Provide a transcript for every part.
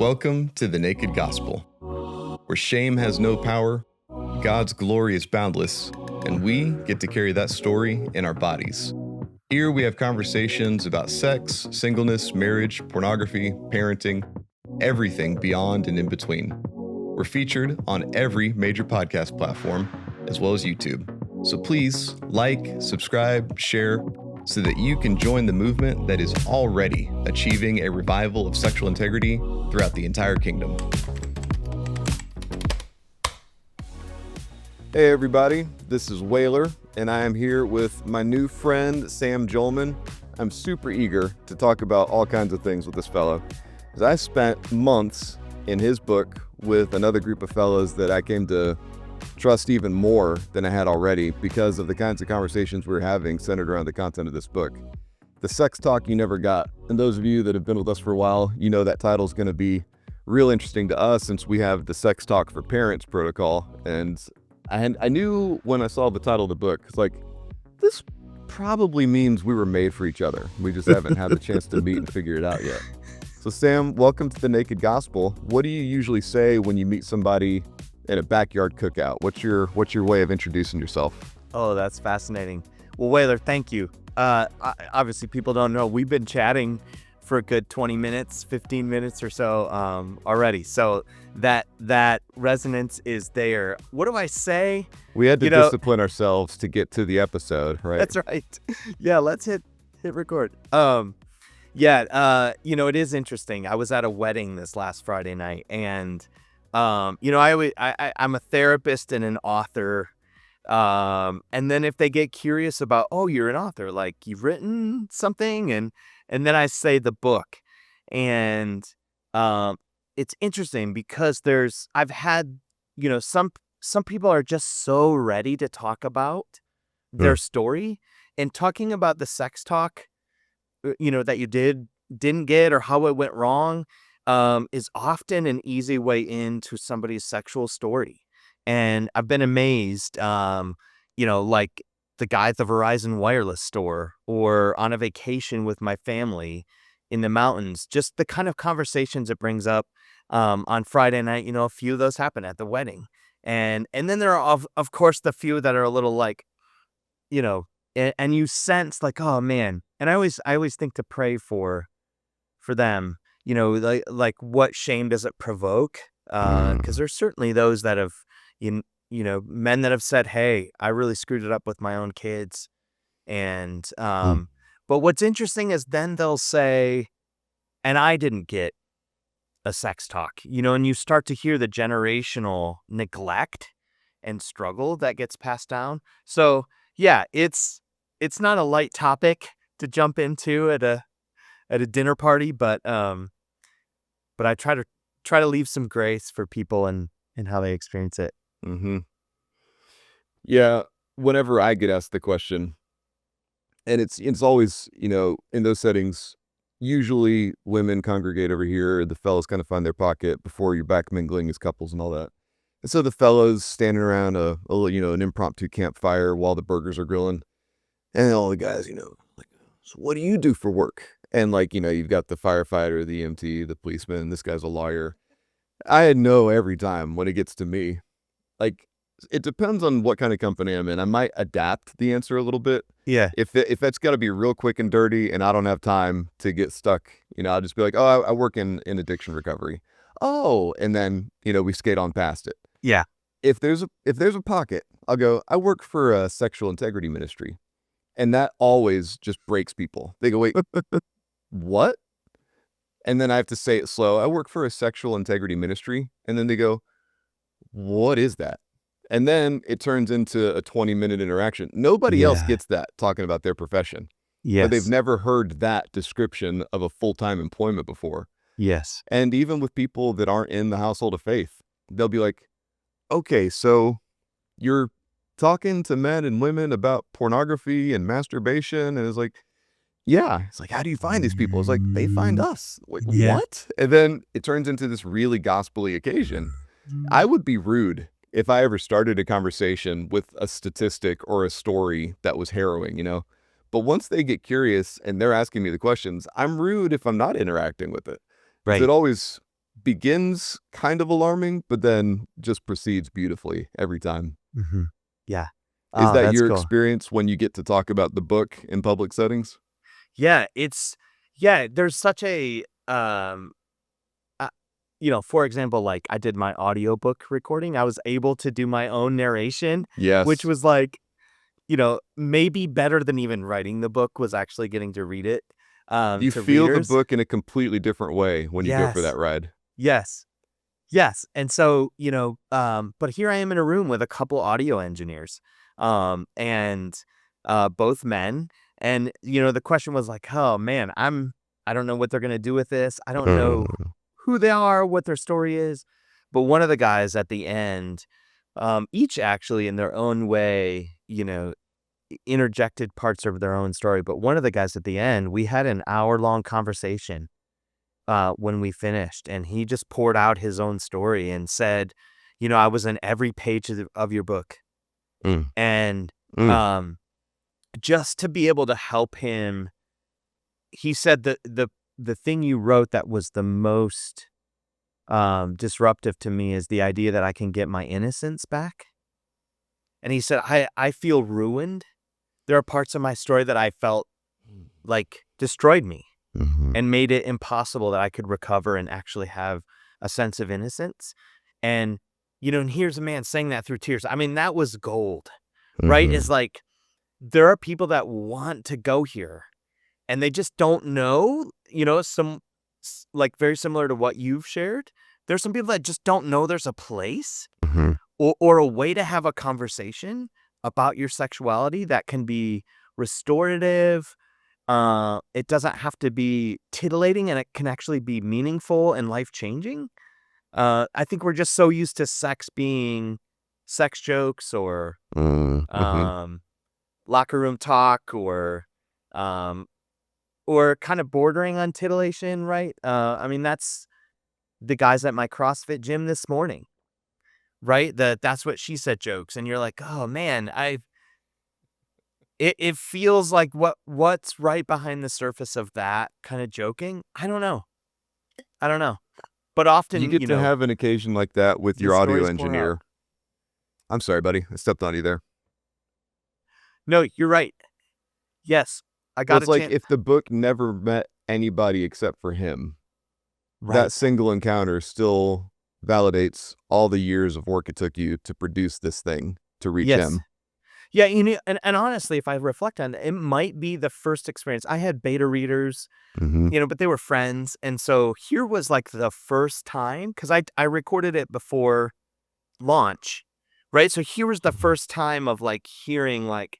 Welcome to the Naked Gospel, where shame has no power, God's glory is boundless, and we get to carry that story in our bodies. Here we have conversations about sex, singleness, marriage, pornography, parenting, everything beyond and in between. We're featured on every major podcast platform, as well as YouTube. So please like, subscribe, share, so that you can join the movement that is already achieving a revival of sexual integrity throughout the entire kingdom. Hey everybody, this is Whaler, and I am here with my new friend, Sam Jolman. I'm super eager to talk about all kinds of things with this fellow, as I spent months in his book with another group of fellows that I came to trust even more than I had already because of the kinds of conversations we were having centered around the content of this book. The Sex Talk You Never Got. And those of you that have been with us for a while, you know that title is going to be real interesting to us since we have the Sex Talk for Parents protocol. And I knew when I saw the title of the book, it's like, this probably means we were made for each other. We just haven't had the chance to meet and figure it out yet. So Sam, welcome to the Naked Gospel. What do you usually say when you meet somebody at a backyard cookout? What's your way of introducing yourself? Oh, that's fascinating. Well, Whaler, thank you. Obviously, people don't know. We've been chatting for a good 20 minutes, 15 minutes or so already. So that resonance is there. What do I say? We had to discipline ourselves to get to the episode, right? That's right. Yeah, let's hit record. It is interesting. I was at a wedding this last Friday night, and I'm a therapist and an author. And then if they get curious about, oh, you're an author, like you've written something, and then I say the book, and it's interesting because I've had, some people are just so ready to talk about their story, and talking about the sex talk, that you didn't get or how it went wrong, is often an easy way into somebody's sexual story. And I've been amazed, like the guy at the Verizon wireless store or on a vacation with my family in the mountains, just the kind of conversations it brings up on Friday night. A few of those happen at the wedding. And then there are, of course, the few that are a little like, and you sense like, oh, man. And I always think to pray for them. Like what shame does it provoke? Because there's certainly those that have, men that have said, hey, I really screwed it up with my own kids. And, but what's interesting is then they'll say, and I didn't get a sex talk, and you start to hear the generational neglect and struggle that gets passed down. So yeah, it's not a light topic to jump into at a dinner party, but I try to leave some grace for people and how they experience it. Mm-hmm. Yeah. Whenever I get asked the question, and it's always, in those settings, usually women congregate over here, the fellows kind of find their pocket before you're back mingling as couples and all that. And so the fellows standing around a an impromptu campfire while the burgers are grilling, and all the guys, like, so what do you do for work? And you've got the firefighter, the EMT, the policeman, this guy's a lawyer. I know every time when it gets to me, like, it depends on what kind of company I'm in. I might adapt the answer a little bit. Yeah. If that's got to be real quick and dirty and I don't have time to get stuck, I'll just be like, oh, I work in addiction recovery. Oh, and then, we skate on past it. Yeah. If there's a pocket, I'll go, I work for a sexual integrity ministry. And that always just breaks people. They go, wait, what? And then I have to say it slow. I work for a sexual integrity ministry. And then they go, what is that? And then it turns into a 20-minute interaction. Nobody else gets that talking about their profession. Yes. But they've never heard that description of a full-time employment before. Yes. And even with people that aren't in the household of faith, they'll be like, okay, so you're talking to men and women about pornography and masturbation. And it's like, yeah. It's like, how do you find these people? It's like, they find us. Like, what? And then it turns into this really gospel-y occasion. I would be rude if I ever started a conversation with a statistic or a story that was harrowing, But once they get curious and they're asking me the questions, I'm rude if I'm not interacting with it. Right. It always begins kind of alarming, but then just proceeds beautifully every time. Yeah. Is that That's your cool. experience when you get to talk about the book in public settings? Yeah, there's such a for example, like I did my audiobook recording. I was able to do my own narration, which Yes. was like, maybe better than even writing the book was actually getting to read it You to feel the readers. book in a completely different way when you go for that Yes. ride. Yes. Yes. And so, but here I am in a room with a couple audio engineers, and both men. And, the question was like, oh man, I don't know what they're going to do with this. I don't know Mm. who they are, what their story is. But one of the guys at the end, each actually in their own way, interjected parts of their own story. But one of the guys at the end, we had an hour-long conversation when we finished, and he just poured out his own story and said, I was in every page of your book. Mm. And Mm. just to be able to help him, he said that the thing you wrote that was the most disruptive to me is the idea that I can get my innocence back. And he said, I feel ruined. There are parts of my story that I felt like destroyed me and made it impossible that I could recover and actually have a sense of innocence. And, and here's a man saying that through tears. I mean, that was gold, right? It's like, there are people that want to go here and they just don't know, like very similar to what you've shared. There's some people that just don't know there's a place or a way to have a conversation about your sexuality that can be restorative. It doesn't have to be titillating, and it can actually be meaningful and life-changing. I think we're just so used to sex being sex jokes or locker room talk or kind of bordering on titillation, right? I mean, that's the guys at my CrossFit gym this morning, right? That's what she said jokes, and you're like, oh man, it feels like what's right behind the surface of that kind of joking. I don't know. But You often, get to have an occasion like that with the your audio stories pour out. engineer. I'm sorry, buddy. I stepped on you there. No, you're right. Yes, I Well, got it's a like chance. if the book never met anybody except for him, Right. that single encounter still validates all the years of work it took you to produce this thing to reach Yes. him. Yeah, and honestly, if I reflect on it, it might be the first experience. I had beta readers, but they were friends. And so here was like the first time, because I recorded it before launch, right? So here was the first time of like hearing like,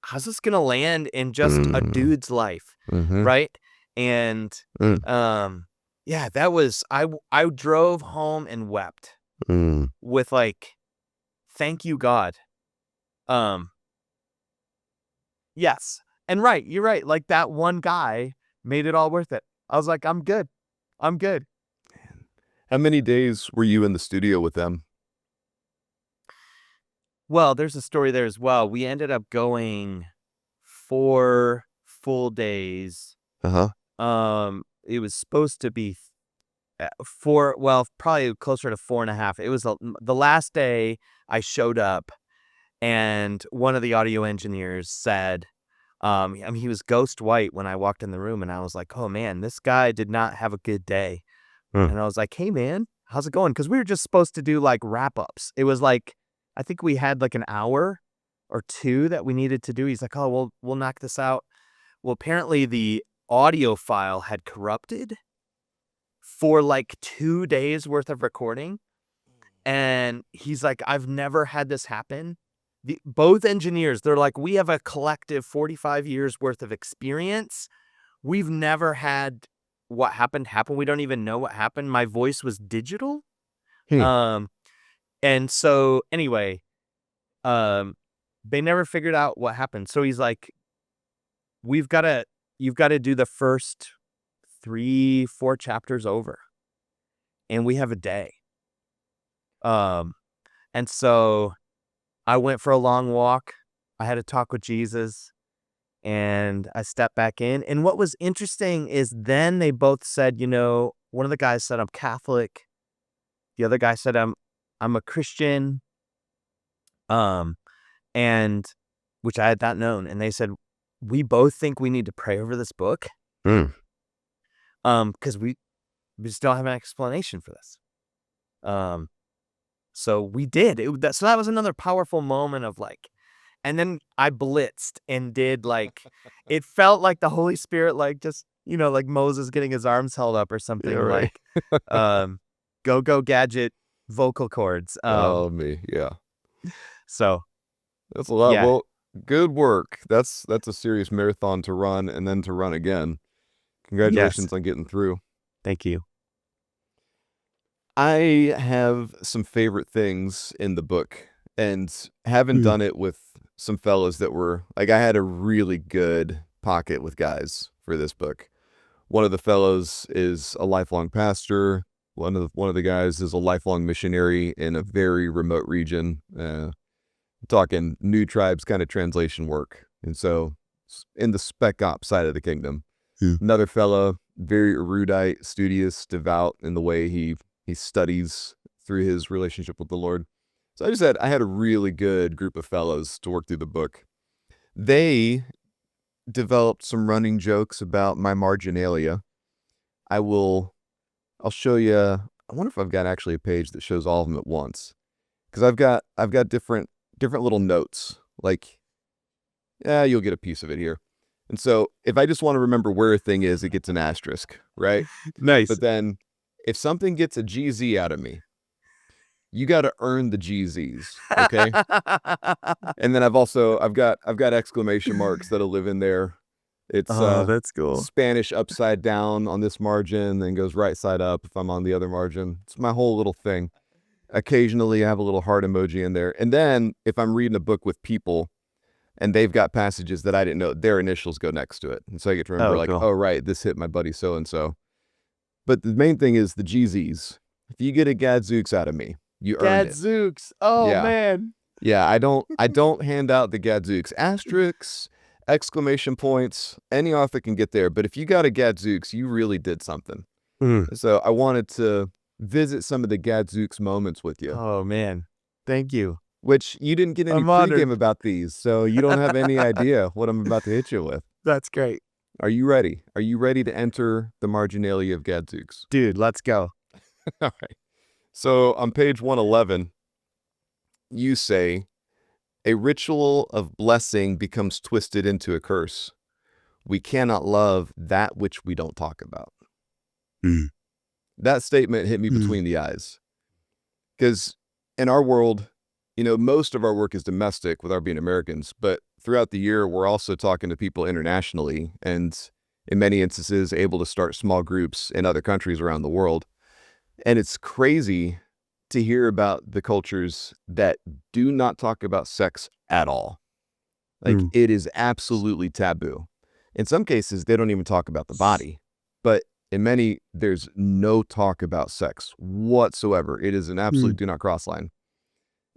how's this gonna land in just a dude's life, right? And yeah, that was I drove home and wept with like, thank you, God. Yes. And right, you're right. Like that one guy made it all worth it. I was like, I'm good. I'm good. How many days were you in the studio with them? Well, there's a story there as well. We ended up going 4 full days. It was supposed to be probably closer to 4.5. It was the last day I showed up, and one of the audio engineers said, I mean, he was ghost white when I walked in the room, and I was like, oh man, this guy did not have a good day. And I was like, hey man, how's it going? Because we were just supposed to do like wrap ups. It was like, I think we had like an hour or two that we needed to do. He's like, oh, we'll knock this out. Well, apparently the audio file had corrupted for like 2 days worth of recording. And he's like, I've never had this happen. Both engineers, they're like, we have a collective 45 years worth of experience. We've never had what happened happen. We don't even know what happened. My voice was digital. And so anyway, they never figured out what happened. So he's like, you've got to do the first 3-4 chapters over, and we have a day. And so I went for a long walk. I had a talk with Jesus, and I stepped back in. And what was interesting is then they both said, one of the guys said, I'm Catholic. The other guy said, I'm a Christian. And which I had not known. And they said, we both think we need to pray over this book. Because we just don't have an explanation for this. So we did. So that was another powerful moment of like, and then I blitzed and did like, it felt like the Holy Spirit, like just, like Moses getting his arms held up or something. Yeah, right. Like, go gadget vocal cords. Yeah. So That's a lot. Yeah. Well, good work. That's a serious marathon to run and then to run again. Congratulations on getting through. Thank you. I have some favorite things in the book, and having done it with some fellows that were like, I had a really good pocket with guys for this book. One of the fellows is a lifelong pastor. One of the guys is a lifelong missionary in a very remote region. Talking New Tribes kind of translation work, and so in the spec op side of the kingdom. Another fellow, very erudite, studious, devout in the way he studies through his relationship with the Lord. So I had a really good group of fellows to work through the book. They developed some running jokes about my marginalia. I'll show you. I wonder if I've got actually a page that shows all of them at once, because I've got different little notes. Like, you'll get a piece of it here. And so if I just want to remember where a thing is, it gets an asterisk, right? Nice. But then if something gets a GZ out of me, you got to earn the GZs, okay? And then I've got exclamation marks that'll live in there. It's that's cool. Spanish upside down on this margin, then goes right side up if I'm on the other margin. It's my whole little thing. Occasionally I have a little heart emoji in there. And then if I'm reading a book with people and they've got passages that I didn't know, their initials go next to it. And so I get to remember cool. Oh, right, this hit my buddy so-and-so. But the main thing is the GZs. If you get a gadzooks out of me, you earn it. Gadzooks. Oh, yeah. Man. Yeah, I don't hand out the gadzooks. Asterisks, exclamation points, any author can get there. But if you got a gadzooks, you really did something. So I wanted to visit some of the gadzooks moments with you. Oh, man. Thank you. Which you didn't get any pregame about these, so you don't have any idea what I'm about to hit you with. That's great. Are you ready? Are you ready to enter the marginalia of gadzooks? Dude, let's go. All right. So on page 111, you say, a ritual of blessing becomes twisted into a curse. We cannot love that which we don't talk about. That statement hit me between the eyes. Because in our world, most of our work is domestic with our being Americans, but throughout the year, we're also talking to people internationally and in many instances able to start small groups in other countries around the world. And it's crazy to hear about the cultures that do not talk about sex at all. Like it is absolutely taboo. In some cases, they don't even talk about the body, but in many, there's no talk about sex whatsoever. It is an absolute do not cross line.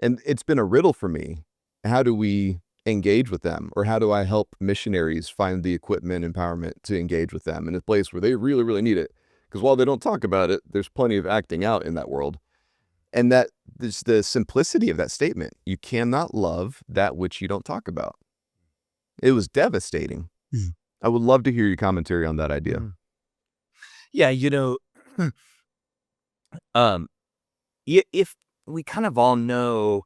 And it's been a riddle for me. How do we engage with them? Or how do I help missionaries find the equipment, empowerment to engage with them in a place where they really, really need it? Because while they don't talk about it, there's plenty of acting out in that world. And that there's the simplicity of that statement. You cannot love that which you don't talk about. It was devastating. I would love to hear your commentary on that idea. Yeah, if we kind of all know,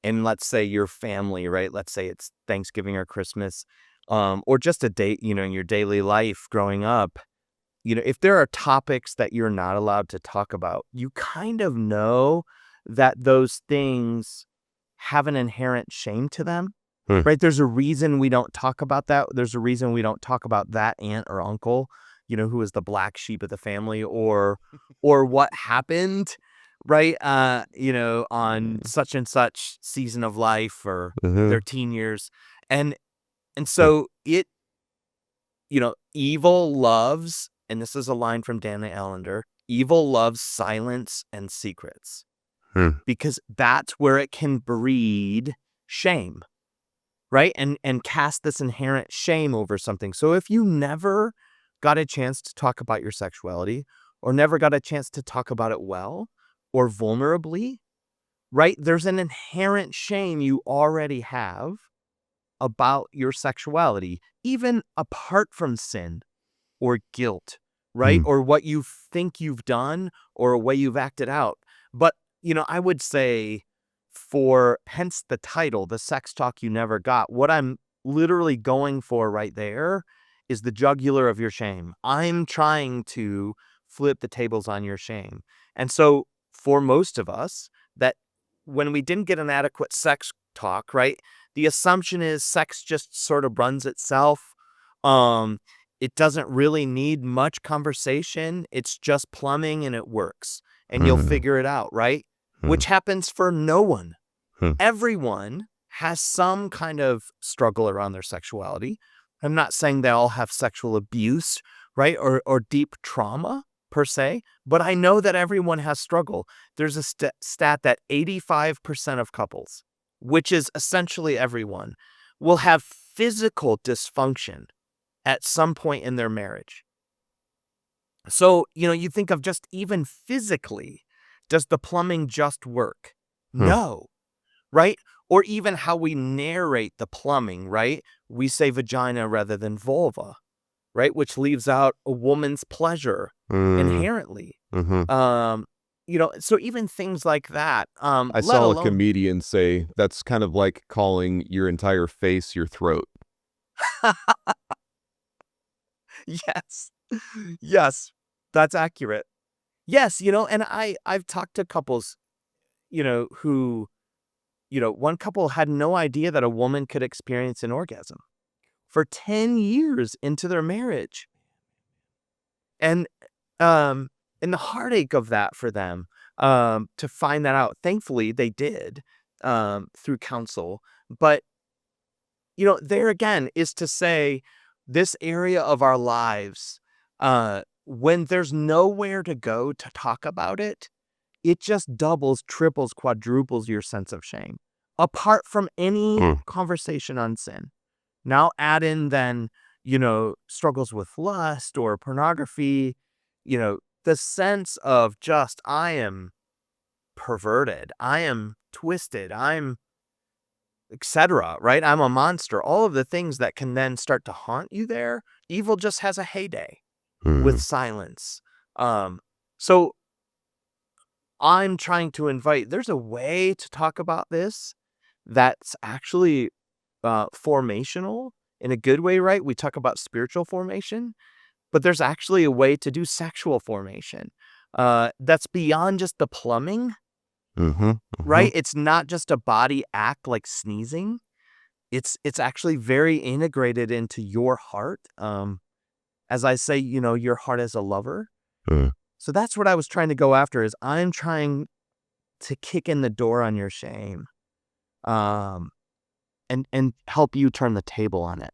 and let's say your family, right? Let's say it's Thanksgiving or Christmas, or just a date, in your daily life growing up, if there are topics that you're not allowed to talk about, you kind of know that those things have an inherent shame to them, right? There's a reason we don't talk about that. There's a reason we don't talk about that aunt or uncle, who is the black sheep of the family, or what happened, right? On such and such season of life or their teen years. And so evil loves, and this is a line from Dana Allender, evil loves silence and secrets because that's where it can breed shame, right? And cast this inherent shame over something. So if you never got a chance to talk about your sexuality, or never got a chance to talk about it well or vulnerably, right? There's an inherent shame you already have about your sexuality, even apart from sin or guilt, right? Or what you think you've done or a way you've acted out. But, I would say hence the title, The Sex Talk You Never Got, what I'm literally going for right there is the jugular of your shame. I'm trying to flip the tables on your shame. And so for most of us, that when we didn't get an adequate sex talk, right, the assumption is sex just sort of runs itself. It doesn't really need much conversation. It's just plumbing and it works. And you'll figure it out, right? Which happens for no one. Everyone has some kind of struggle around their sexuality. I'm not saying they all have sexual abuse, right? Or deep trauma per se, but I know that everyone has struggle. There's a stat that 85% of couples, which is essentially everyone, will have physical dysfunction at some point in their marriage. So, you think of just even physically, does the plumbing just work? No, right? Or even how we narrate the plumbing, right? We say vagina rather than vulva, right? Which leaves out a woman's pleasure inherently. So even things like that, I let saw a alone, comedian say that's kind of like calling your entire face your throat. yes, yes, that's accurate. Yes, and I've talked to couples, who, one couple had no idea that a woman could experience an orgasm for 10 years into their marriage. And and the heartache of that for them, to find that out. Thankfully, they did, through counsel. But, there again is to say this area of our lives, when there's nowhere to go to talk about it, it just doubles, triples, quadruples your sense of shame. Apart from any conversation on sin. Now add in then, struggles with lust or pornography, the sense of just, I am perverted, I am twisted, I'm etc., right? I'm a monster. All of the things that can then start to haunt you there. Evil just has a heyday with silence. So I'm trying to invite, there's a way to talk about this that's actually formational in a good way, right? We talk about spiritual formation, but there's actually a way to do sexual formation that's beyond just the plumbing, right? It's not just a body act like sneezing. It's actually very integrated into your heart. As I say, your heart as a lover. So that's what I was trying to go after, is I'm trying to kick in the door on your shame, and help you turn the table on it.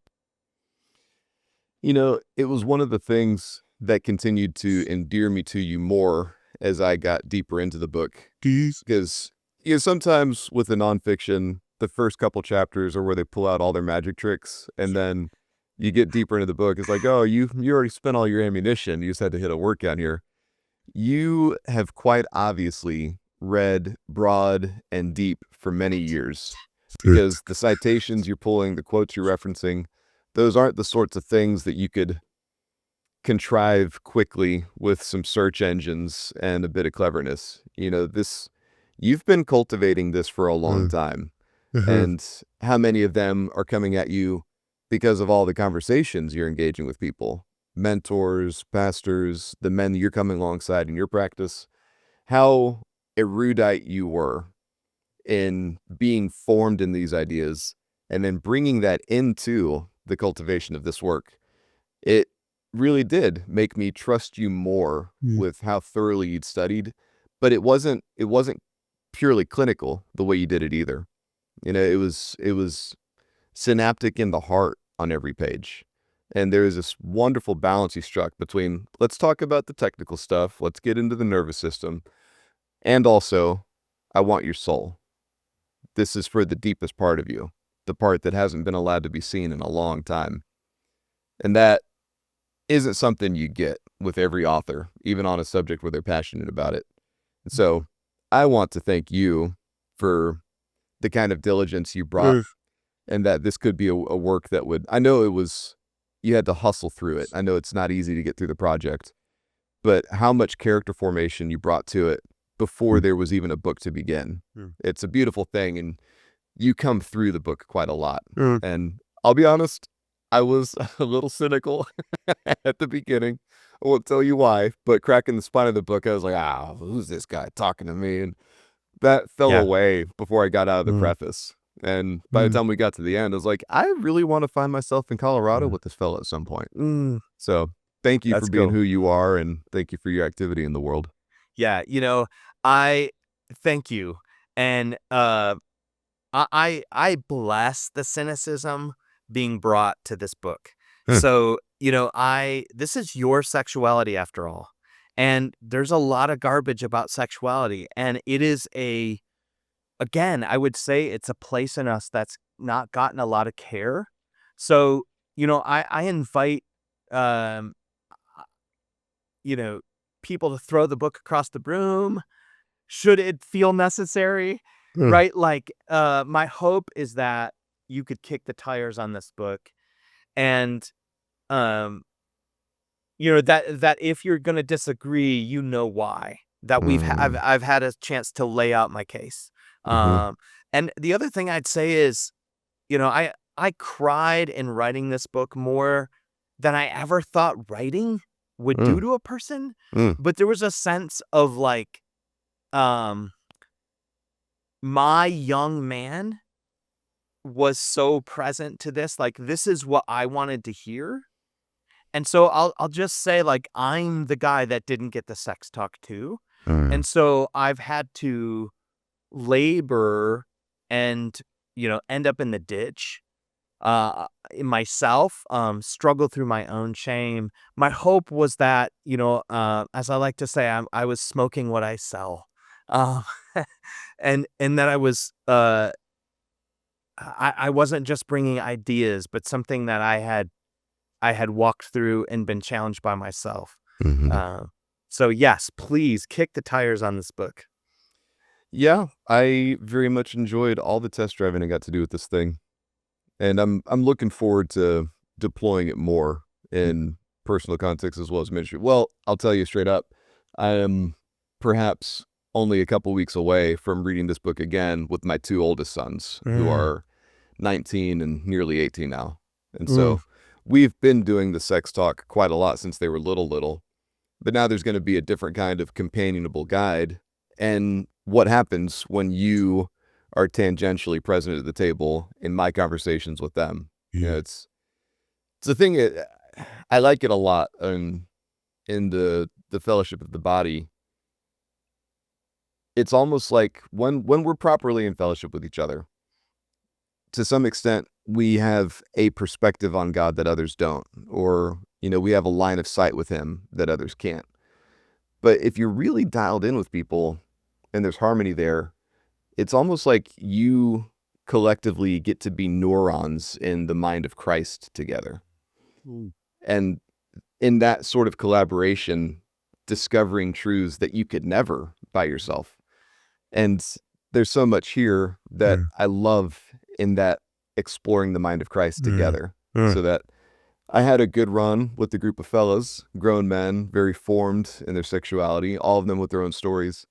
It was one of the things that continued to endear me to you more as I got deeper into the book. Because, sometimes with the nonfiction, the first couple chapters are where they pull out all their magic tricks, and then you get deeper into the book. It's like, oh, you already spent all your ammunition. You just had to hit a workout here. You have quite obviously read broad and deep for many years, because the citations you're pulling, the quotes you're referencing, those aren't the sorts of things that you could contrive quickly with some search engines and a bit of cleverness. You've been cultivating this for a long time. And how many of them are coming at you because of all the conversations you're engaging with people, mentors, pastors, the men that you're coming alongside in your practice, how erudite you were in being formed in these ideas and then bringing that into the cultivation of this work. It really did make me trust you more with how thoroughly you'd studied, but it wasn't purely clinical the way you did it either. It was synaptic in the heart on every page. And there is this wonderful balance you struck between, let's talk about the technical stuff, let's get into the nervous system, and also, I want your soul. This is for the deepest part of you, the part that hasn't been allowed to be seen in a long time. And that isn't something you get with every author, even on a subject where they're passionate about it. And so I want to thank you for the kind of diligence you brought, and that this could be a work that would, I know you had to hustle through it. I know it's not easy to get through the project, but how much character formation you brought to it before there was even a book to begin. It's a beautiful thing, and you come through the book quite a lot. And I'll be honest, I was a little cynical at the beginning. I won't tell you why, but cracking the spine of the book, I was like, who's this guy talking to me? And that fell away before I got out of the preface. And by the time we got to the end, I was like, I really want to find myself in Colorado with this fellow at some point. So thank you for being who you are, and thank you for your activity in the world. Yeah, I thank you. And I bless the cynicism being brought to this book. So, this is your sexuality after all. And there's a lot of garbage about sexuality. And it is again, I would say it's a place in us that's not gotten a lot of care. So, I invite, um, people to throw the book across the room should it feel necessary, right? Like, my hope is that you could kick the tires on this book, and, that if you're going to disagree, why. That I've had a chance to lay out my case. And the other thing I'd say is, I cried in writing this book more than I ever thought writing would do to a person. But there was a sense of like, my young man was so present to this. Like, this is what I wanted to hear. And so I'll just say, like, I'm the guy that didn't get the sex talk too. And so I've had to labor and, end up in the ditch in myself, struggle through my own shame. My hope was that, as I like to say, I was smoking what I sell. And that I was, I wasn't just bringing ideas, but something that I had walked through and been challenged by myself. So yes, please kick the tires on this book. Yeah, I very much enjoyed all the test driving I got to do with this thing. And I'm looking forward to deploying it more in personal context as well as ministry. Well, I'll tell you straight up, I am perhaps only a couple weeks away from reading this book again with my two oldest sons, who are 19 and nearly 18 now. And so we've been doing the sex talk quite a lot since they were little. But now there's going to be a different kind of companionable guide. And what happens when you are tangentially present at the table in my conversations with them? It's a thing. I like it a lot in the fellowship of the body. It's almost like when we're properly in fellowship with each other, to some extent, we have a perspective on God that others don't, or, we have a line of sight with him that others can't. But if you're really dialed in with people and there's harmony there, it's almost like you collectively get to be neurons in the mind of Christ together. And in that sort of collaboration, discovering truths that you could never by yourself. And there's so much here that I love in that exploring the mind of Christ together. So that I had a good run with the group of fellows, grown men, very formed in their sexuality, all of them with their own stories.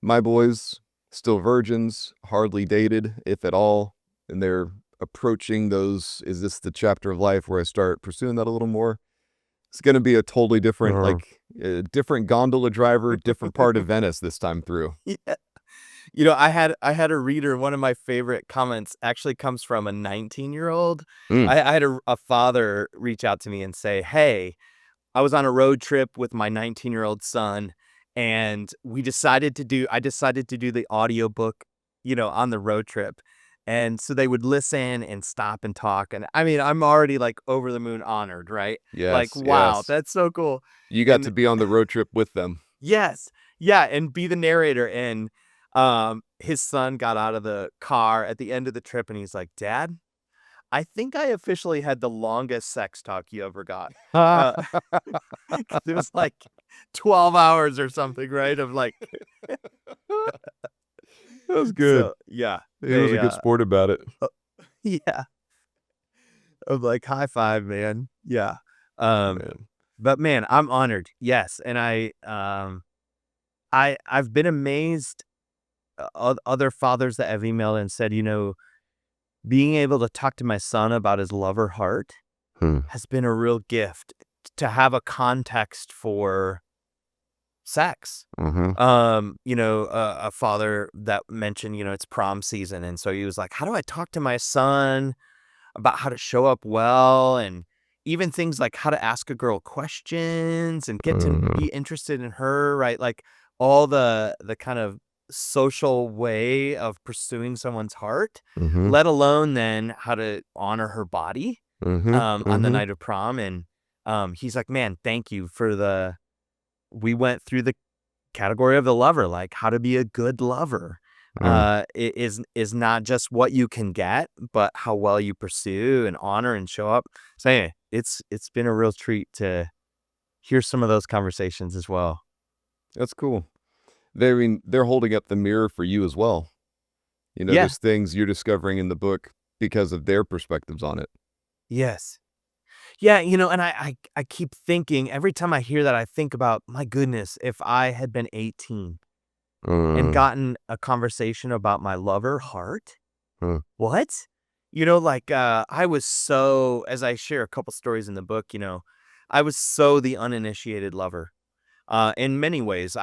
My boys, still virgins, hardly dated, if at all, and they're approaching those, is this the chapter of life where I start pursuing that a little more? It's going to be a totally different, like, different gondola driver, different part of Venice this time through. Yeah. I had a reader. One of my favorite comments actually comes from a 19-year-old. I had a father reach out to me and say, "Hey, I was on a road trip with my 19-year-old son, and I decided to do the audiobook, on the road trip." And so they would listen and stop and talk. And I mean, I'm already like over the moon honored, right? Yes, Like, wow, yes. that's so cool. You got And to be on the road trip with them. yes. Yeah. And be the narrator. And his son got out of the car at the end of the trip and he's like, "Dad, I think I officially had the longest sex talk you ever got. that 'Cause it was like 12 hours or something, right? Of like, was good. so yeah, He was they, a good sport about it. yeah, of like high five, man. Yeah. Um, Man. but man, I'm honored. Yes. And I've been amazed, other fathers that have emailed and said, being able to talk to my son about his lover heart Hmm. has been a real gift to have a context for sex. Mm-hmm. A father that mentioned, it's prom season. And so he was like, how do I talk to my son about how to show up well? And even things like how to ask a girl questions and get to be interested in her, right? Like all the kind of social way of pursuing someone's heart, Mm-hmm. let alone then how to honor her body Mm-hmm. on the night of prom. And he's like, man, thank you for we went through the category of the lover, like how to be a good lover. Is not just what you can get, but how well you pursue and honor and show up. So anyway, it's been a real treat to hear some of those conversations as well. That's cool. They're holding up the mirror for you as well. Yeah. There's things you're discovering in the book because of their perspectives on it. Yes. Yeah, and I keep thinking every time I hear that, I think about, my goodness, if I had been 18 and gotten a conversation about my lover heart, what? I was so, as I share a couple stories in the book, I was so the uninitiated lover. In many ways,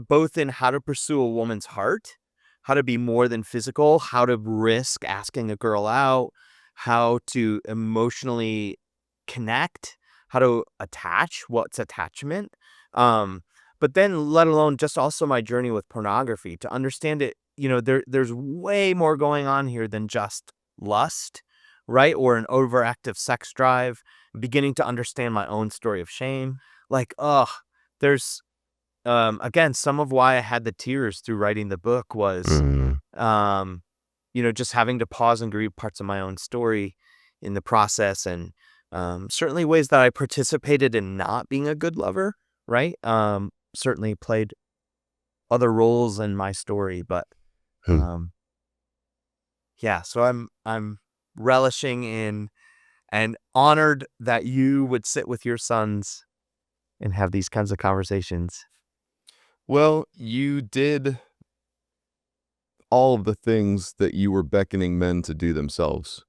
both in how to pursue a woman's heart, how to be more than physical, how to risk asking a girl out, how to emotionally connect, how to attach, what's attachment. But then let alone just also my journey with pornography to understand it, there's way more going on here than just lust, right? Or an overactive sex drive, beginning to understand my own story of shame. Like, there's, again, some of why I had the tears through writing the book was, just having to pause and grieve parts of my own story in the process. And certainly ways that I participated in not being a good lover, right? Certainly played other roles in my story, but yeah. So I'm relishing in and honored that you would sit with your sons and have these kinds of conversations. Well, you did all of the things that you were beckoning men to do themselves.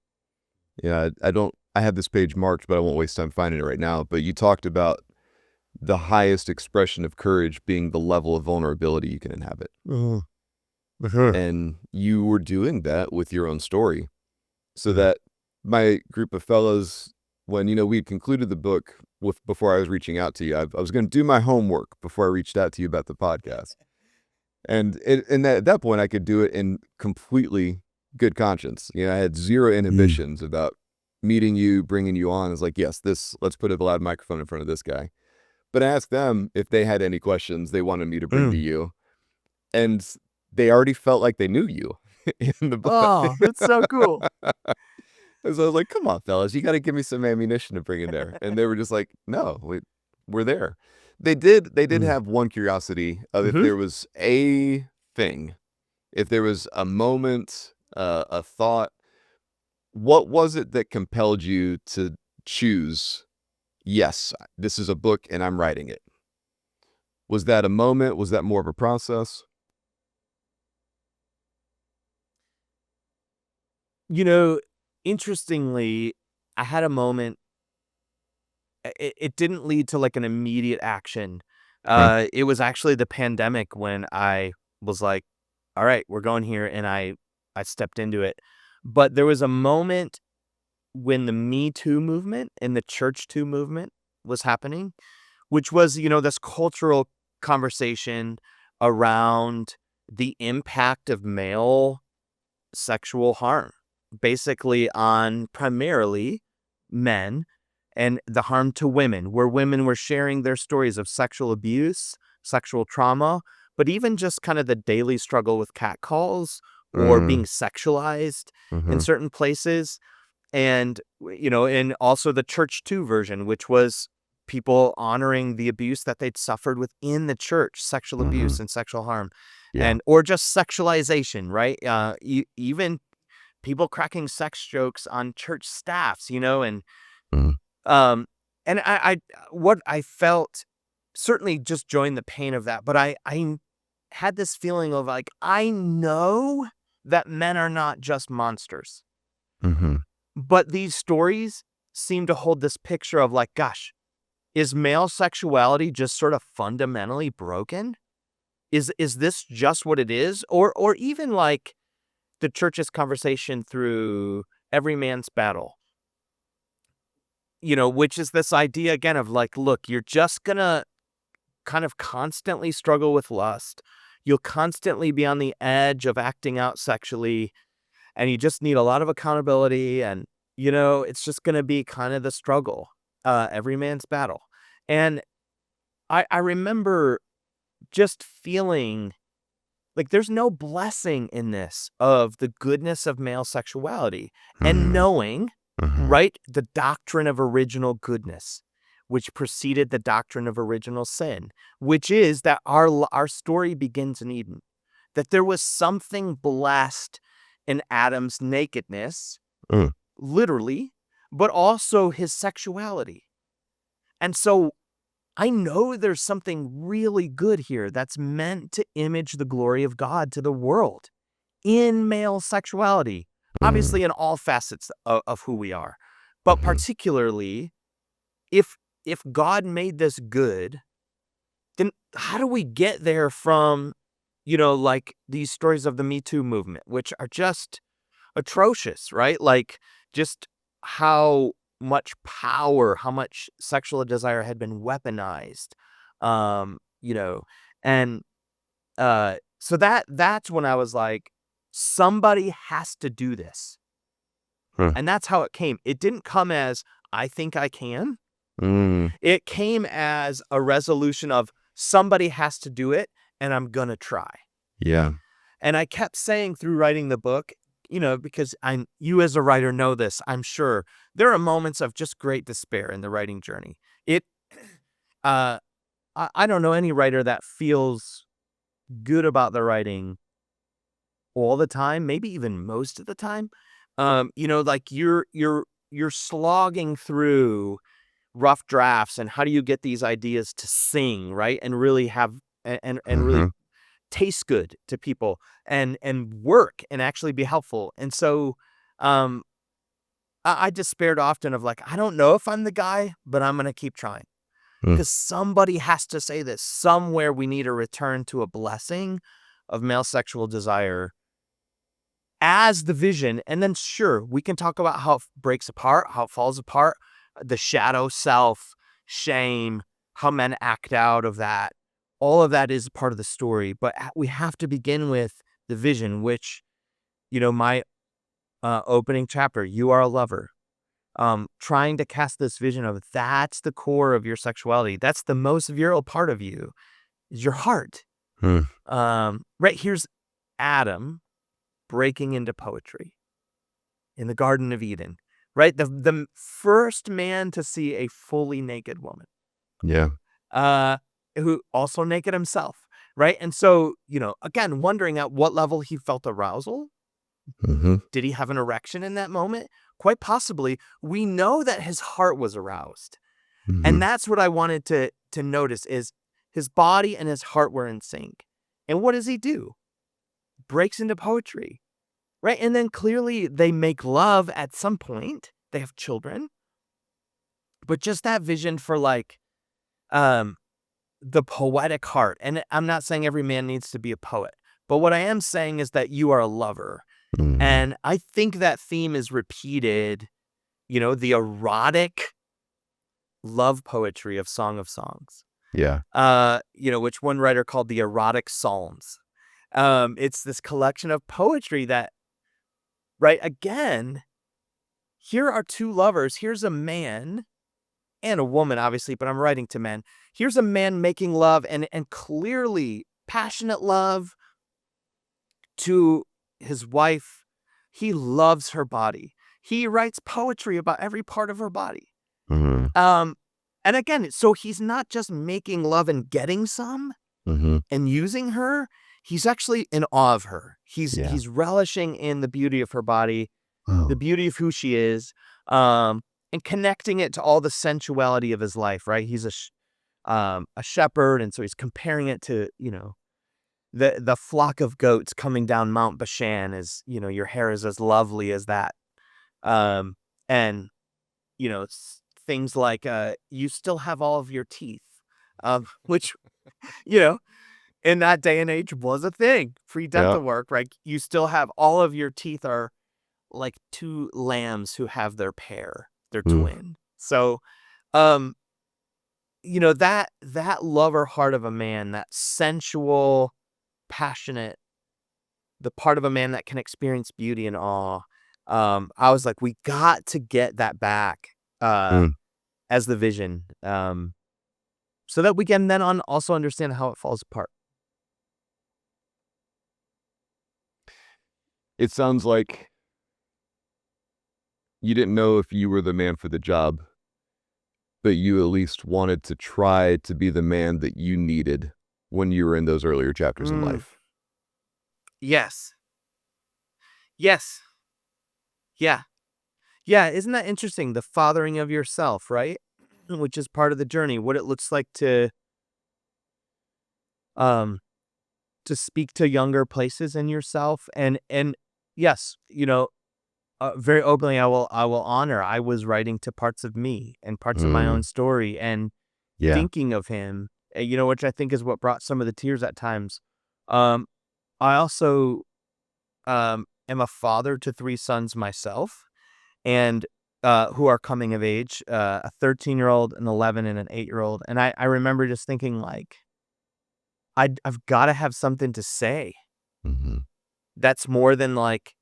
Yeah, I have this page marked, but I won't waste time finding it right now. But you talked about the highest expression of courage being the level of vulnerability you can inhabit. And you were doing that with your own story. So that my group of fellows, when, we concluded the book before I was reaching out to you, I was going to do my homework before I reached out to you about the podcast. And at that point, I could do it in completely good conscience. I had zero inhibitions about meeting you, bringing you on. It's like, yes, let's put a loud microphone in front of this guy. But I asked them if they had any questions they wanted me to bring to you. And they already felt like they knew you in the book. Oh, that's so cool. And so I was like, come on, fellas, you got to give me some ammunition to bring in there. And they were just like, no, we're there. They did have one curiosity of if there was a thing, if there was a moment, a thought, what was it that compelled you to choose, yes, this is a book and I'm writing it? Was that a moment? Was that more of a process? Interestingly, I had a moment. It didn't lead to like an immediate action. It was actually the pandemic when I was like, all right, we're going here. And I stepped into it. But there was a moment when the Me Too movement and the Church Too movement was happening, which was, this cultural conversation around the impact of male sexual harm, basically on primarily men, and the harm to women, where women were sharing their stories of sexual abuse, sexual trauma, but even just kind of the daily struggle with catcalls or being sexualized in certain places. And, and also the Church 2 version, which was people honoring the abuse that they'd suffered within the church, sexual abuse and sexual harm, Yeah. or just sexualization, right? Even people cracking sex jokes on church staffs, and Mhm. I what I felt certainly just joined the pain of that, but I had this feeling of like, I know that men are not just monsters, Mhm. but these stories seem to hold this picture of like, gosh, is male sexuality just sort of fundamentally broken? Is this just what it is? Or even like the church's conversation through every man's battle, which is this idea again of like, look, you're just gonna kind of constantly struggle with lust. You'll constantly be on the edge of acting out sexually, and you just need a lot of accountability. And, it's just going to be kind of the struggle, every man's battle. And I remember just feeling like there's no blessing in this of the goodness of male sexuality and Mhm. knowing, Mhm. right, the doctrine of original goodness, which preceded the doctrine of original sin, which is that our story begins in Eden, that there was something blessed in Adam's nakedness, Mm. literally, but also his sexuality. And so I know there's something really good here that's meant to image the glory of God to the world in male sexuality, Mm. obviously in all facets of who we are, but Mhm. particularly if God made this good, then how do we get there from, like these stories of the Me Too movement, which are just atrocious, right? Like just how much power, how much sexual desire had been weaponized. Um, you know, and so that's when I was like, somebody has to do this. Huh. And that's how it came. It didn't come as I think I can. Mm. It came as a resolution of somebody has to do it and I'm gonna try. Yeah. And I kept saying through writing the book, because you as a writer know this, I'm sure there are moments of just great despair in the writing journey. It, uh, I don't know any writer that feels good about the writing all the time, maybe even most of the time. Like you're slogging through rough drafts and how do you get these ideas to sing, right? And really have and really Mhm. taste good to people and work and actually be helpful. And so um I despaired often of like, I don't know if I'm the guy, but I'm gonna keep trying. Mm. Because somebody has to say this. Somewhere we need a return to a blessing of male sexual desire as the vision. And then sure, we can talk about how it breaks apart, how it falls apart, the shadow self, shame, how men act out of that. All of that is part of the story, but we have to begin with the vision, which, my opening chapter, you are a lover. Trying to cast this vision of that's the core of your sexuality. That's the most virile part of you is your heart. Mm. Right here's Adam breaking into poetry in the Garden of Eden, right? The first man to see a fully naked woman, Yeah. uh, who also naked himself, right? And so, again, wondering at what level he felt arousal. Mhm. Did he have an erection in that moment? Quite possibly. We know that his heart was aroused. And Mhm. that's what I wanted to notice is his body and his heart were in sync. And what does he do? Breaks into poetry, right? And then clearly they make love at some point. They have children. But just that vision for like um the poetic heart. And I'm not saying every man needs to be a poet, but what I am saying is that you are a lover. Mm. And I think that theme is repeated, the erotic love poetry of Song of Songs. Yeah. Which one writer called the erotic psalms. It's this collection of poetry that, right, again, here are two lovers. Here's a man and a woman, obviously, but I'm writing to men. Here's a man making love and clearly passionate love to his wife. He loves her body. He writes poetry about every part of her body. Mm-hmm. And again, so he's not just making love and getting some Mm-hmm. and using her. He's actually in awe of her. Yeah. He's relishing in the beauty of her body, Oh. the beauty of who she is, and connecting it to all the sensuality of his life, right? He's a shepherd, and so he's comparing it to, the flock of goats coming down Mount Bashan. As your hair is as lovely as that. And things like you still have all of your teeth, which you know in that day and age was a thing. Free Yeah. dental work, right? You still have all of your teeth are like two lambs who have their pair, their twin. So, um, that lover heart of a man, that sensual, passionate, the part of a man that can experience beauty and awe. I was like, we got to get that back as the vision, so that we can then also understand how it falls apart. It sounds like you didn't know if you were the man for the job, but you at least wanted to try to be the man that you needed when you were in those earlier chapters in life. Yes. Yes. Yeah. Yeah. Isn't that interesting? The fathering of yourself, right? Which is part of the journey. What it looks like to speak to younger places in yourself, and yes, very openly, I will honor. I was writing to parts of me and parts of my own story, and Yeah. thinking of him, which I think is what brought some of the tears at times. I also am a father to 3 sons myself, and who are coming of age, a 13-year-old, an 11, and an 8-year-old. And I remember just thinking, like, I've got to have something to say Mm-hmm. that's more than like,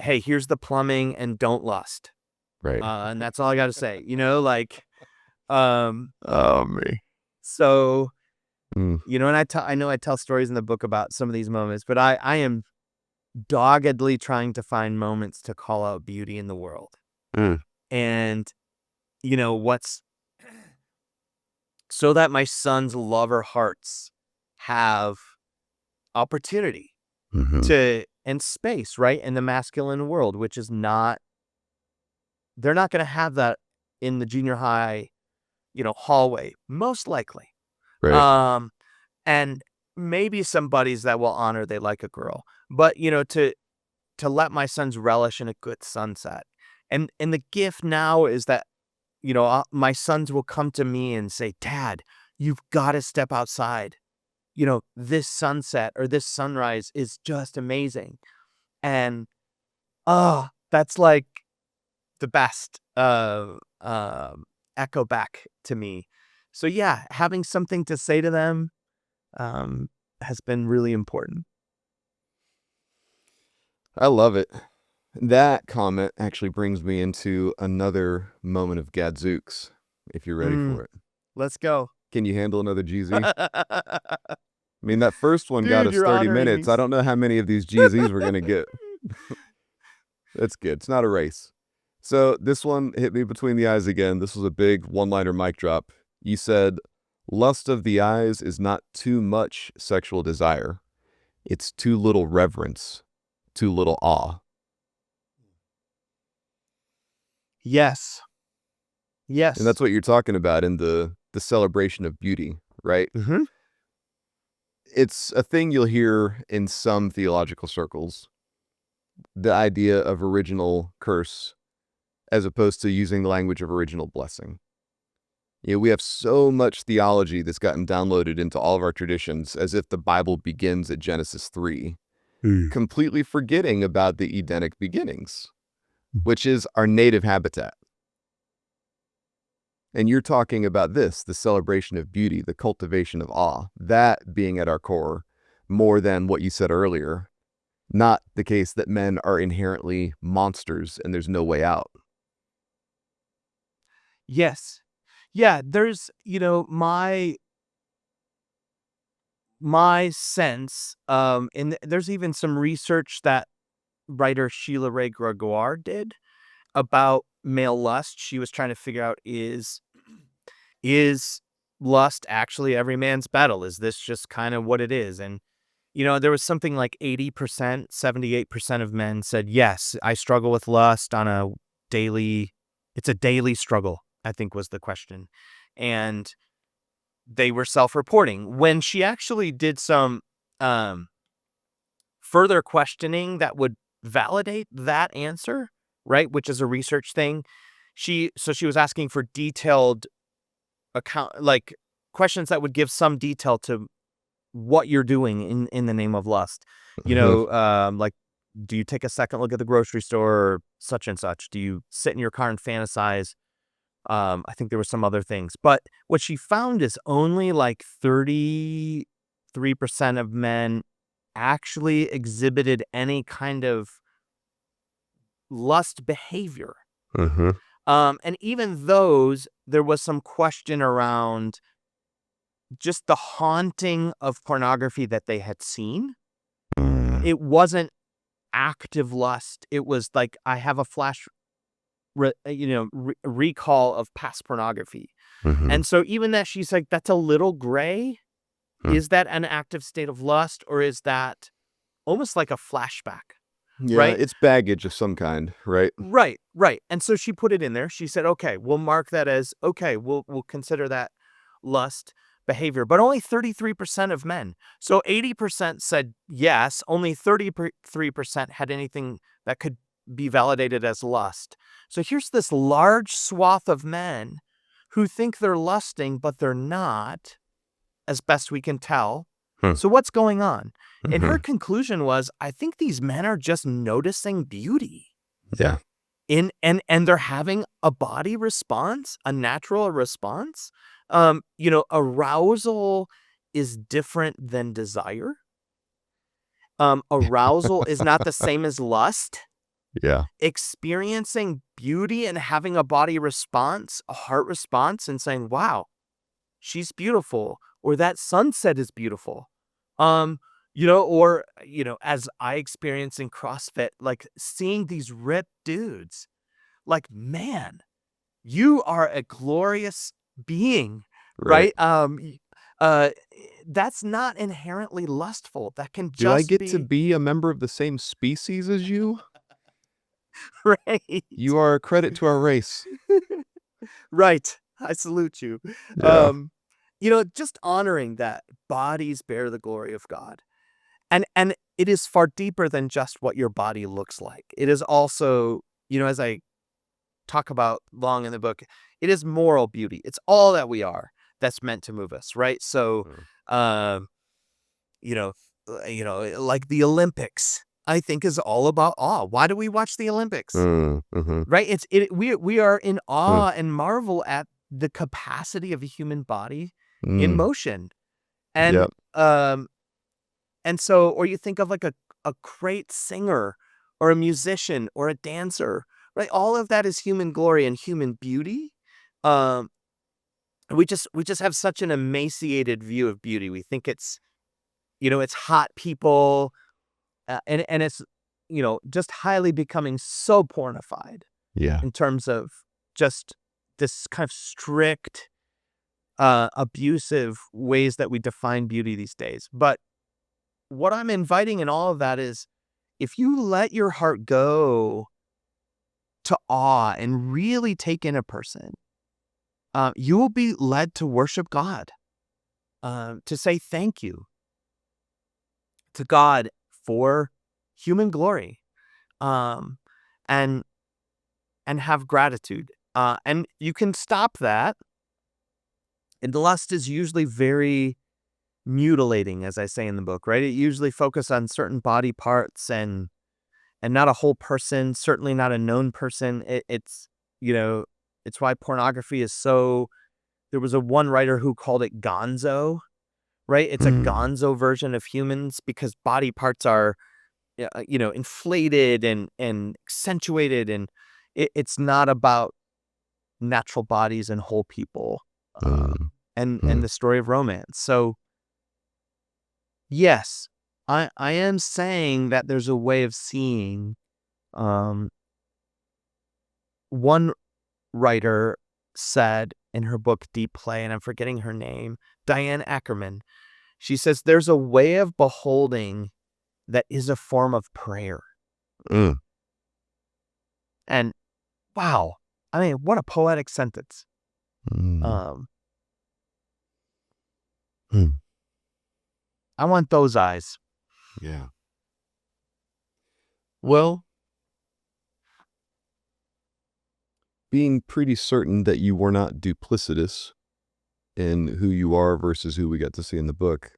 hey, here's the plumbing and don't lust. Right. And that's all I got to say, like, Oh, me. so, Mm. and I know I tell stories in the book about some of these moments, but I am doggedly trying to find moments to call out beauty in the world. And, what's so that my sons' lover hearts have opportunity and space, right? In the masculine world, which is not, they're not going to have that in the junior high, hallway, most likely. Right. And maybe some buddies that will honor they like a girl, but to let my sons relish in a good sunset. And the gift now is that, my sons will come to me and say, Dad, you've got to step outside. This sunset or this sunrise is just amazing. And, that's like the best, echo back to me. So yeah, having something to say to them, has been really important. I love it. That comment actually brings me into another moment of gadzooks, if you're ready for it. Let's go. Can you handle another GZ? I mean, that first one got Dude, us you're 30 honoring minutes. me. I don't know how many of these GZs we're going to get. That's good. It's not a race. So this one hit me between the eyes again. This was a big one-liner mic drop. You said, lust of the eyes is not too much sexual desire. It's too little reverence, too little awe. Yes. Yes. And that's what you're talking about in the celebration of beauty, right? Mm-hmm. It's a thing you'll hear in some theological circles. The idea of original curse as opposed to using the language of original blessing. We have so much theology that's gotten downloaded into all of our traditions as if the Bible begins at Genesis 3, completely forgetting about the Edenic beginnings, which is our native habitat. And you're talking about this, the celebration of beauty, the cultivation of awe, that being at our core more than what you said earlier. Not the case that men are inherently monsters and there's no way out. Yes. Yeah, there's, my sense, and there's even some research that writer Sheila Ray Gregoire did, about male lust. She was trying to figure out, is lust actually every man's battle? Is this just kind of what it is? And, there was something like 80%, 78% of men said, yes, I struggle with lust on it's a daily struggle, I think was the question. And they were self-reporting. When she actually did some further questioning that would validate that answer, right, which is a research thing, she was asking for detailed questions that would give some detail to what you're doing in the name of lust. Like, do you take a second look at the grocery store or such and such? Do you sit in your car and fantasize? I think there were some other things, but what she found is only like 33% of men actually exhibited any kind of lust behavior. Mm-hmm. And even those, there was some question around just the haunting of pornography that they had seen. It wasn't active lust. It was like, I have a flash recall of past pornography. Mm-hmm. And so even that, she's like, that's a little gray. Is that an active state of lust, or is that almost like a flashback? Yeah, right? it's baggage of some kind, right? Right. And so she put it in there. She said, okay, we'll mark that as, okay, we'll consider that lust behavior. But only 33% of men. So 80% said yes. Only 33% had anything that could be validated as lust. So here's this large swath of men who think they're lusting, but they're not, as best we can tell. So what's going on? And her conclusion was, I think these men are just noticing beauty. Yeah. And they're having a body response, a natural response. Arousal is different than desire. Arousal is not the same as lust. Yeah. Experiencing beauty and having a body response, a heart response, and saying, wow, she's beautiful, or that sunset is beautiful. As I experience in CrossFit, like seeing these ripped dudes, like, man, you are a glorious being, right? That's not inherently lustful. That can Do I just get to be a member of the same species as you? right. You are a credit to our race. Right. I salute you. Yeah. Just honoring that bodies bear the glory of God. And it is far deeper than just what your body looks like. It is also, as I talk about long in the book, it is moral beauty. It's all that we are that's meant to move us, right? So, like the Olympics, I think is all about awe. Why do we watch the Olympics? Right? We are in awe and marvel at the capacity of a human body in motion. And and so, or you think of like a great singer or a musician or a dancer, right? All of that is human glory and human beauty. We just have such an emaciated view of beauty. We think it's hot people, and it's just highly becoming so pornified. Yeah. In terms of just this kind of strict, abusive ways that we define beauty these days. But what I'm inviting in all of that is, if you let your heart go to awe and really take in a person, you will be led to worship God, to say thank you to God for human glory, and have gratitude. And you can stop that. And lust is usually very mutilating, as I say in the book, right? It usually focuses on certain body parts and not a whole person, certainly not a known person. It's why pornography is so, there was one writer who called it gonzo, right? It's a gonzo version of humans, because body parts are, inflated and accentuated, and it's not about natural bodies and whole people, and the story of romance. So yes, I am saying that there's a way of seeing one writer said in her book, Deep Play, and I'm forgetting her name, Diane Ackerman, she says, there's a way of beholding that is a form of prayer. Mm. And wow, I mean, what a poetic sentence. Mm. I want those eyes. Yeah. Well, being pretty certain that you were not duplicitous in who you are versus who we got to see in the book,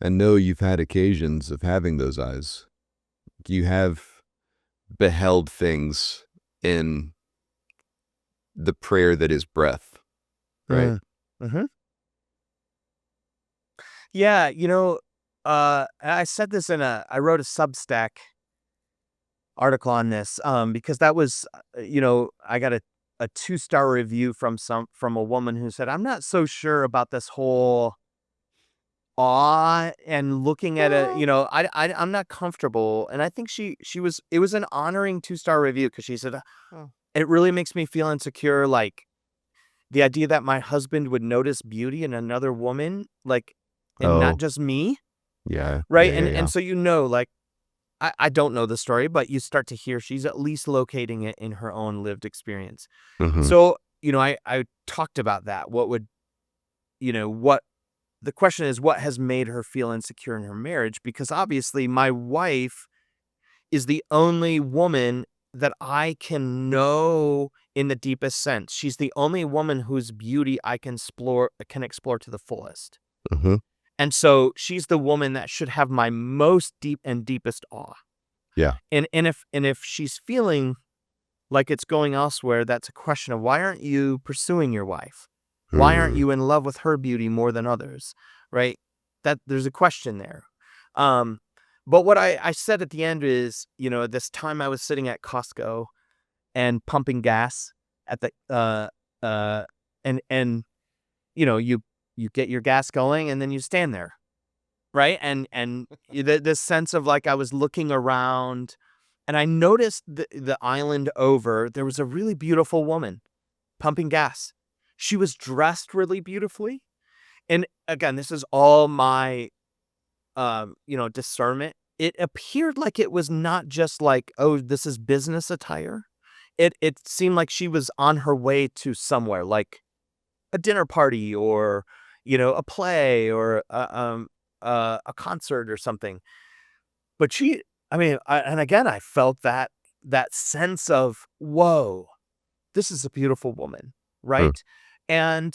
and know you've had occasions of having those eyes. You have beheld things in the prayer that is breath, right? Mm-hmm. Yeah, I said this I wrote a Substack article on this, because that was, I got a 2-star review from a woman who said, I'm not so sure about this whole awe and looking at I'm not comfortable. And I think it was an honoring 2-star review, because she said, it really makes me feel insecure. Like the idea that my husband would notice beauty in another woman, like, and not just me. Yeah. Right. Yeah, And so, like, I don't know the story, but you start to hear she's at least locating it in her own lived experience. Mhm. So, I talked about that. The question is, what has made her feel insecure in her marriage? Because obviously my wife is the only woman that I can know in the deepest sense. She's the only woman whose beauty I can explore to the fullest. Mhm. And so she's the woman that should have my most deep and deepest awe. Yeah. And if she's feeling like it's going elsewhere, that's a question of, why aren't you pursuing your wife? Why aren't you in love with her beauty more than others? Right? That there's a question there. But what I said at the end is, this time I was sitting at Costco and pumping gas at the and you get your gas going and then you stand there. Right. And this sense of, like, I was looking around and I noticed the island over, there was a really beautiful woman pumping gas. She was dressed really beautifully. And again, this is all my, discernment. It appeared like it was not just like, oh, this is business attire. It seemed like she was on her way to somewhere, like a dinner party or, a play or a concert or something. But and again, I felt that sense of, whoa, this is a beautiful woman, right? And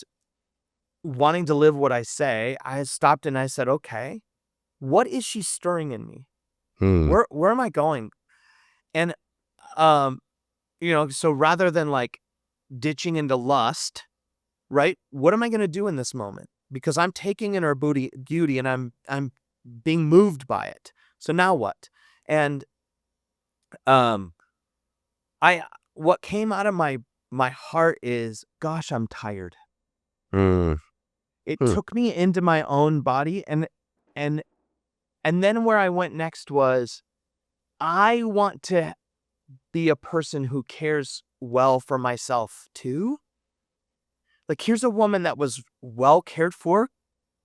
wanting to live what I say, I stopped and I said, okay, what is she stirring in me? Where am I going? And, so rather than, like, ditching into lust, right? What am I going to do in this moment? Because I'm taking in her beauty and I'm being moved by it. So now what? And, what came out of my heart is, gosh, I'm tired. It took me into my own body, and then where I went next was, I want to be a person who cares well for myself too. Like, here's a woman that was well cared for.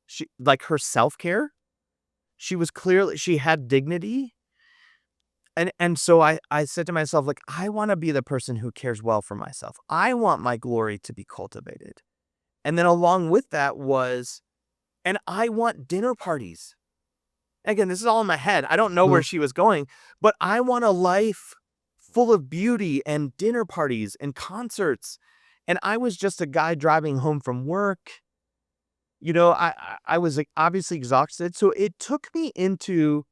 She, like, her self-care. She had dignity. And so I said to myself, like, I want to be the person who cares well for myself. I want my glory to be cultivated. And then along with that was, and I want dinner parties. Again, this is all in my head. I don't know where she was going, but I want a life full of beauty and dinner parties and concerts. And I was just a guy driving home from work. I was, like, obviously exhausted. So it took me into,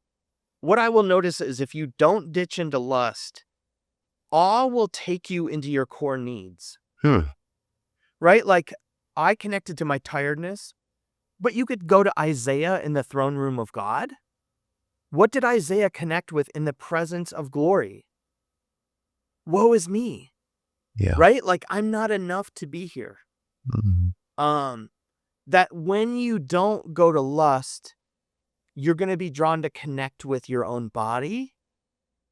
what I will notice is, if you don't ditch into lust, awe will take you into your core needs. Right? Like, I connected to my tiredness, but you could go to Isaiah in the throne room of God. What did Isaiah connect with in the presence of glory? Woe is me. Yeah. Right? Like, I'm not enough to be here. That when you don't go to lust, you're going to be drawn to connect with your own body,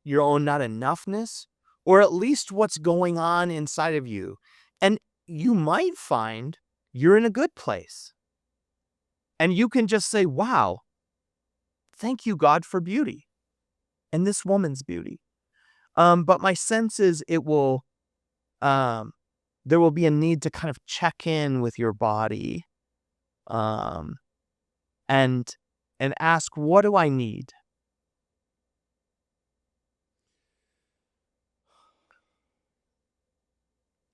your own not enoughness, or at least what's going on inside of you. And you might find you're in a good place. And you can just say, wow, thank you, God, for beauty and this woman's beauty. But my sense is um, there will be a need to kind of check in with your body, um, and ask, what do I need?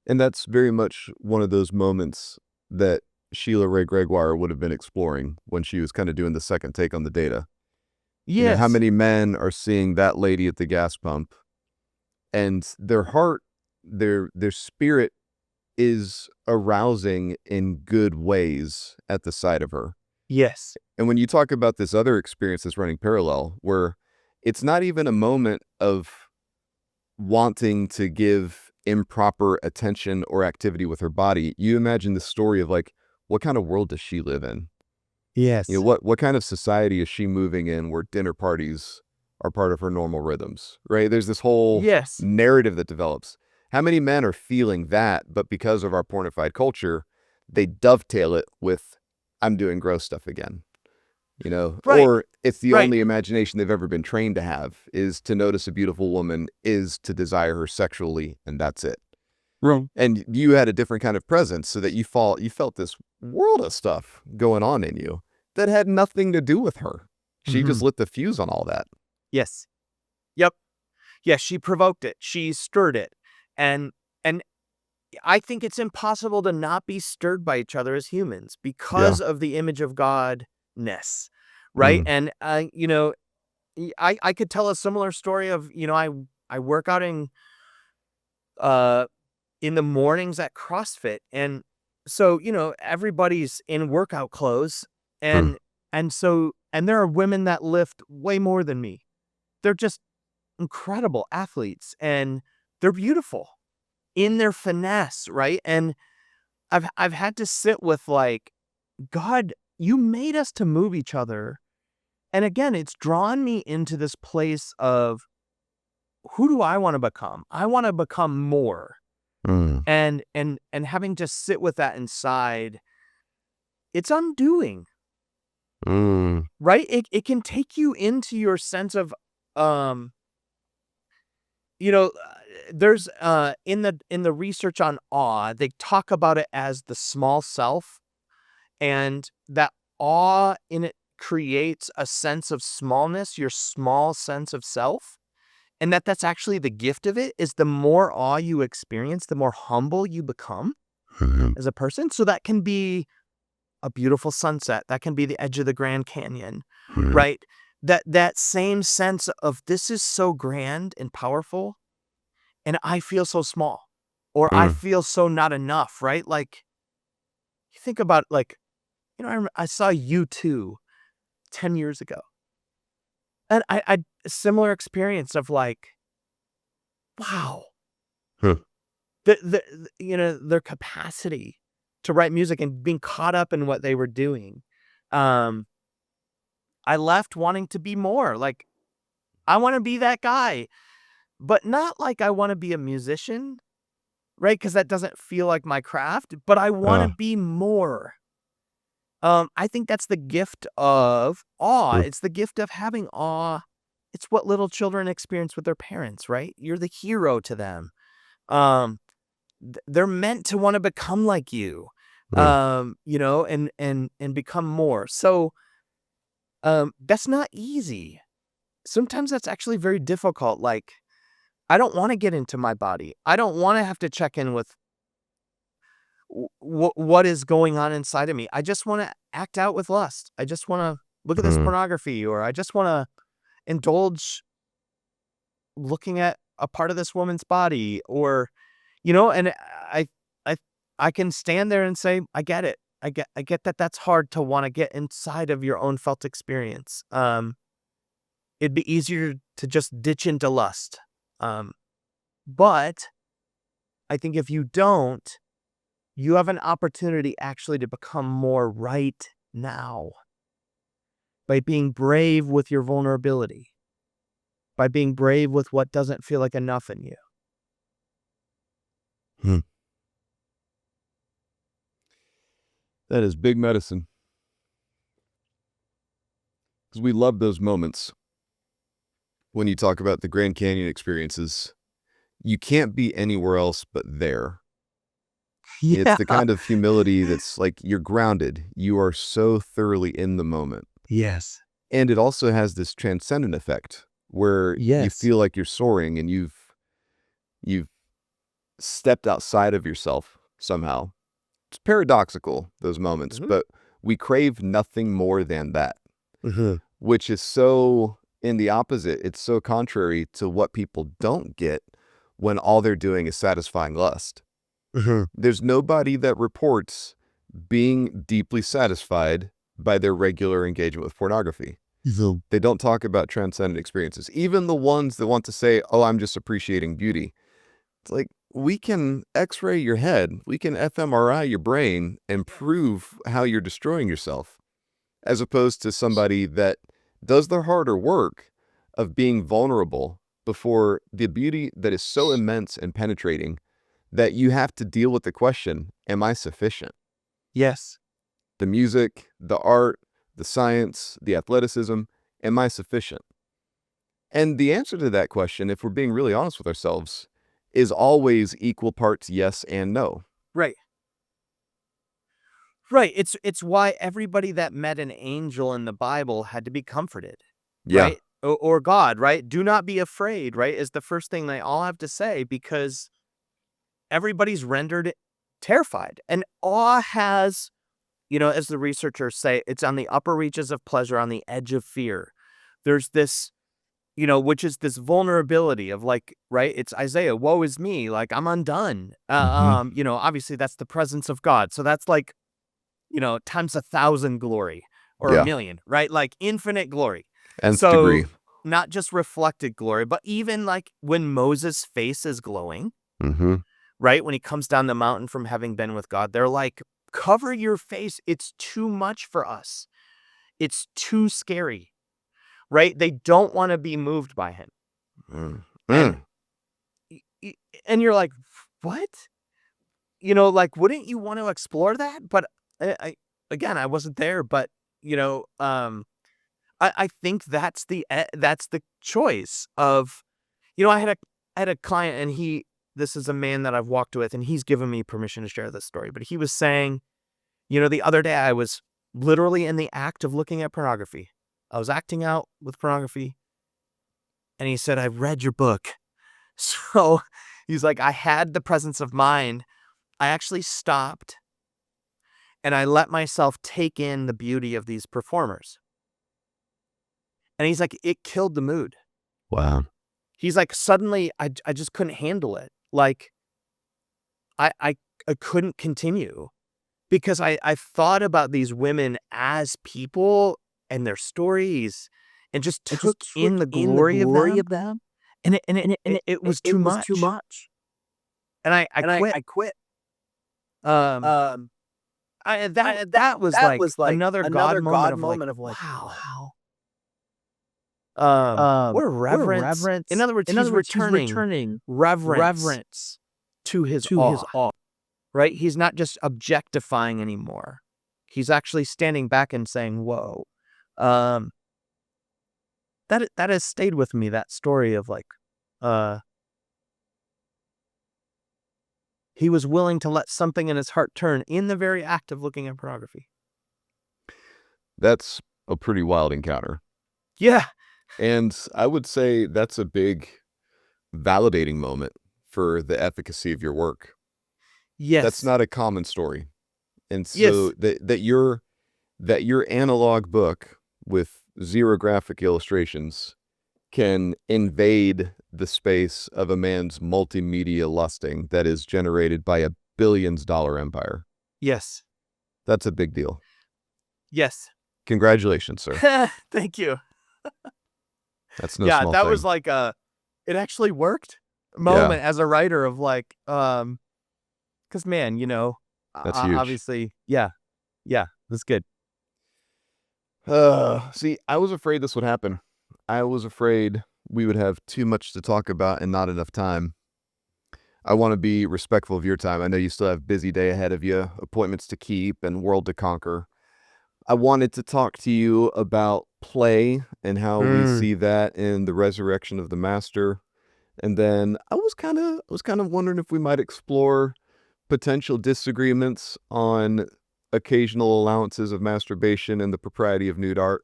And that's very much one of those moments that Sheila Ray Gregoire would have been exploring when she was kind of doing the second take on the data. How Yes. many men are seeing that lady at the gas pump and their heart, their spirit is arousing in good ways at the sight of her. Yes. And when you talk about this other experience that's running parallel, where it's not even a moment of wanting to give improper attention or activity with her body, you imagine the story of like, what kind of world does she live in? Yes. What kind of society is she moving in where dinner parties are part of her normal rhythms, right? There's this whole Yes. narrative that develops. How many men are feeling that, but because of our pornified culture, they dovetail it with, I'm doing gross stuff again, Right. or it's the Right. only imagination they've ever been trained to have is to notice a beautiful woman is to desire her sexually, and that's it. Room. And you had a different kind of presence so that you felt this world of stuff going on in you that had nothing to do with her. She just lit the fuse on all that. Yes. Yep. Yes, she provoked it. She stirred it. And I think it's impossible to not be stirred by each other as humans because of the image of Godness, right? Mm. And I could tell a similar story of, I work out in the mornings at CrossFit, and so, everybody's in workout clothes, Mm. and there are women that lift way more than me. They're just incredible athletes, and they're beautiful in their finesse, right? And I've had to sit with, like, God, you made us to move each other. And again, it's drawn me into this place of, who do I want to become? I want to become more. Mm. And having to sit with that inside, it's undoing, Mm. right? It can take you into your sense of, um, you know, there's in the research on awe, they talk about it as the small self, and that awe in it creates a sense of smallness, your small sense of self. And that's actually the gift of it, is the more awe you experience, the more humble you become Mhm. as a person. So that can be a beautiful sunset. That can be the edge of the Grand Canyon, Mhm. right? That same sense of, this is so grand and powerful, and I feel so small, or I Mm. feel so not enough, right? Like, you think about, like, I saw U2 10 years ago, and I a similar experience of, like, wow, Huh. their capacity to write music and being caught up in what they were doing. Um, I left wanting to be more. Like, I want to be that guy, but not like I want to be a musician, right? Because that doesn't feel like my craft, but I want to be more. I think that's the gift of awe. Mm. It's the gift of having awe. It's what little children experience with their parents, right? You're the hero to them. Um, they're meant to want to become like you, Mm. and become more. So, that's not easy. Sometimes that's actually very difficult. Like, I don't want to get into my body. I don't want to have to check in with what is going on inside of me. I just want to act out with lust. I just want to look at this Mm. pornography, or I just want to indulge looking at a part of this woman's body, or, and I, I, I can stand there and say, I get it. I get that that's hard to want to get inside of your own felt experience. It'd be easier to just ditch into lust. Um, but I think if you don't, you have an opportunity actually to become more right now by being brave with your vulnerability, by being brave with what doesn't feel like enough in you. That is big medicine. Because we love those moments when you talk about the Grand Canyon experiences. You can't be anywhere else but there. Yeah. It's the kind of humility that's like you're grounded. You are so thoroughly in the moment. Yes. And it also has this transcendent effect where you Yes. feel like you're soaring and you've stepped outside of yourself somehow. It's paradoxical, those moments, but we crave nothing more than that, which is so in the opposite. It's so contrary to what people don't get when all they're doing is satisfying lust. There's nobody that reports being deeply satisfied by their regular engagement with pornography. They don't talk about transcendent experiences. Even the ones that want to say, oh, I'm just appreciating beauty. It's like, we can x-ray your head. We can fMRI your brain and prove how you're destroying yourself, as opposed to somebody that does their harder work of being vulnerable before the beauty that is so immense and penetrating that you have to deal with the question, am I sufficient? Yes. The music, the art, the science, the athleticism, am I sufficient? And the answer to that question, if we're being really honest with ourselves, is always equal parts yes and no. Right. Right. It's why everybody that met an angel in the Bible had to be comforted. Yeah. Right? Or God, right? Do not be afraid, right? Is the first thing they all have to say, because everybody's rendered terrified. And awe has, as the researchers say, it's on the upper reaches of pleasure, on the edge of fear. There's this, which is this vulnerability of like, right? It's Isaiah, woe is me, like I'm undone. Obviously that's the presence of God. So that's like, times 1,000 glory or Yeah. 1,000,000, right? Like infinite glory. Nth So degree. not just reflected glory, but even like when Moses' face is glowing, right? When he comes down the mountain from having been with God, they're like, cover your face. It's too much for us. It's too scary, right? They don't want to be moved by him. And you're like, what? Like, wouldn't you want to explore that? But I wasn't there, but I think that's the choice of, I had a client, and this is a man that I've walked with, and he's given me permission to share this story, but he was saying, the other day I was literally in the act of looking at pornography. I was acting out with pornography. And he said, I've read your book. So he's like, I had the presence of mind. I actually stopped and I let myself take in the beauty of these performers. And he's like, it killed the mood. Wow. He's like, suddenly I just couldn't handle it. Like I couldn't continue because I thought about these women as people and their stories and just took in the glory of them. And it was too much. And I quit. That was like another God moment of like, wow. We're reverence. In other words, he's returning reverence to his awe. Right? He's not just objectifying anymore. He's actually standing back and saying, whoa. That has stayed with me, that story of like, he was willing to let something in his heart turn in the very act of looking at pornography. That's a pretty wild encounter. Yeah. And I would say that's a big validating moment for the efficacy of your work. Yes. That's not a common story. And so Yes. that your analog book with 0 graphic illustrations can invade the space of a man's multimedia lusting that is generated by a billions-dollar empire. Yes. That's a big deal. Yes. Congratulations, sir. Thank you. That's no small thing. Yeah, that was like it actually worked moment as a writer of like, because man, that's huge. Obviously, yeah, that's good. See, I was afraid this would happen. I was afraid we would have too much to talk about and not enough time. I want to be respectful of your time. I know you still have a busy day ahead of you, appointments to keep and world to conquer. I wanted to talk to you about play and how we see that in the resurrection of the master. And then I was kind of wondering if we might explore potential disagreements on occasional allowances of masturbation and the propriety of nude art.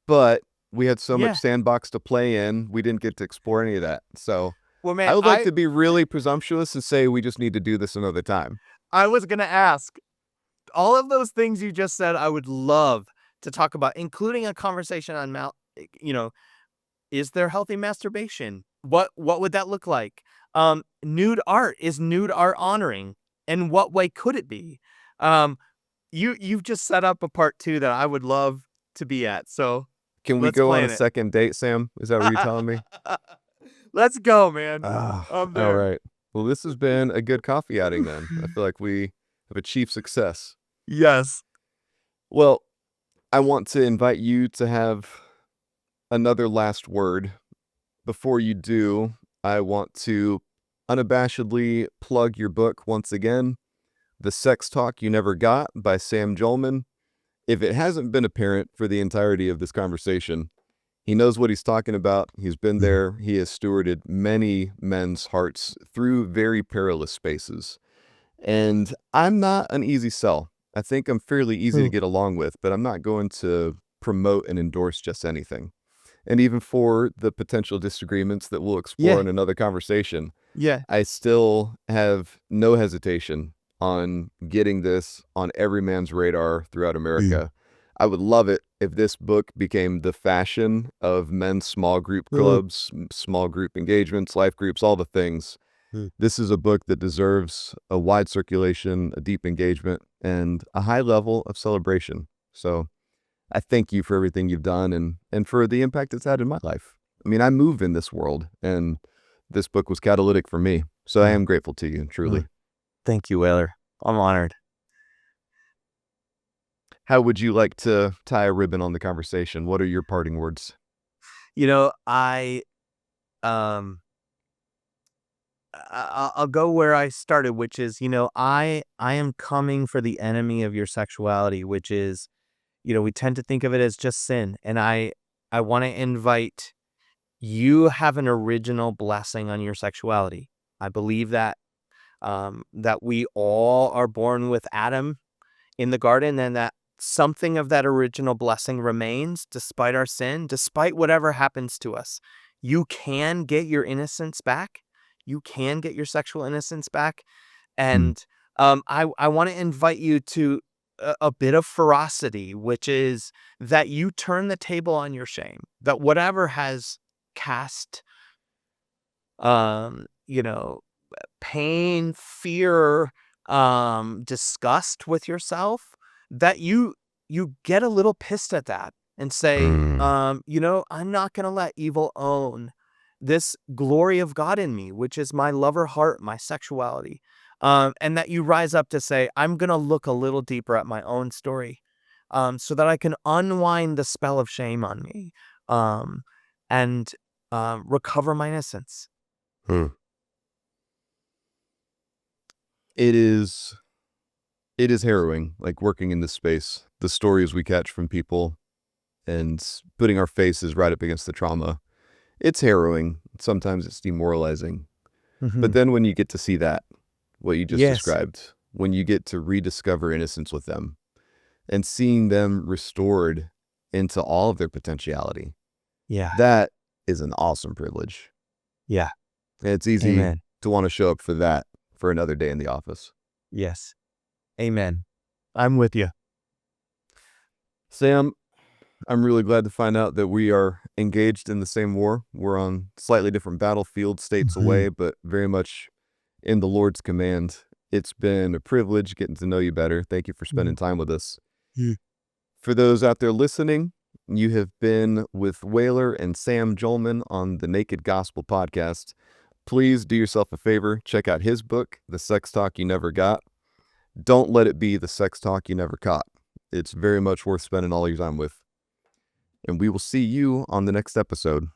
But we had so much sandbox to play in, we didn't get to explore any of that. So Well, man, I would like to be really presumptuous and say we just need to do this another time. I was going to ask, all of those things you just said, I would love to talk about, including a conversation on, is there healthy masturbation? What would that look like? Nude art, is nude art honoring? And what way could it be? You've just set up a part 2 that I would love to be at. So Can we let's go on a plan it. second date, Sam? Is that what you're telling me? Let's go, man. All there. right. Well, this has been a good coffee outing then. I feel like we have achieved success. Yes. Well, I want to invite you to have another last word. Before you do, I want to unabashedly plug your book once again, The Sex Talk You Never Got by Sam Jolman. If it hasn't been apparent for the entirety of this conversation, he knows what he's talking about. He's been there. He has stewarded many men's hearts through very perilous spaces. And I'm not an easy sell. I think I'm fairly easy to get along with, but I'm not going to promote and endorse just anything. And even for the potential disagreements that we'll explore in another conversation, I still have no hesitation on getting this on every man's radar throughout America. I would love it if this book became the fashion of men's small group clubs, small group engagements, life groups, all the things. This is a book that deserves a wide circulation, a deep engagement, and a high level of celebration. So I thank you for everything you've done and for the impact it's had in my life. I mean, I move in this world, and this book was catalytic for me. So I am grateful to you, truly. Thank you, Whaler. I'm honored. How would you like to tie a ribbon on the conversation? What are your parting words? I'll go where I started, which is, I am coming for the enemy of your sexuality, which is, we tend to think of it as just sin. And I want to invite you have an original blessing on your sexuality. I believe that we all are born with Adam in the garden, and that something of that original blessing remains despite our sin, despite whatever happens to us. You can get your innocence back. You can get your sexual innocence back. And I want to invite you to a bit of ferocity, which is that you turn the table on your shame, that whatever has cast, pain, fear, disgust with yourself, that you get a little pissed at that and say, I'm not going to let evil own this glory of God in me, which is my lover heart, my sexuality. And that you rise up to say, I'm going to look a little deeper at my own story, so that I can unwind the spell of shame on me, and recover my innocence. It is harrowing, like working in this space, the stories we catch from people and putting our faces right up against the trauma. It's harrowing. Sometimes it's demoralizing. But then when you get to see that, what you just described, when you get to rediscover innocence with them and seeing them restored into all of their potentiality, that is an awesome privilege. And it's easy to want to show up for that for another day in the office. Yes. Amen. I'm with you. Sam, I'm really glad to find out that we are engaged in the same war. We're on slightly different battlefields, states away, but very much in the Lord's command. It's been a privilege getting to know you better. Thank you for spending time with us. For those out there listening, you have been with Whaler and Sam Jolman on the Naked Gospel podcast. Please do yourself a favor. Check out his book, The Sex Talk You Never Got. Don't let it be the sex talk you never caught. It's very much worth spending all your time with. And we will see you on the next episode.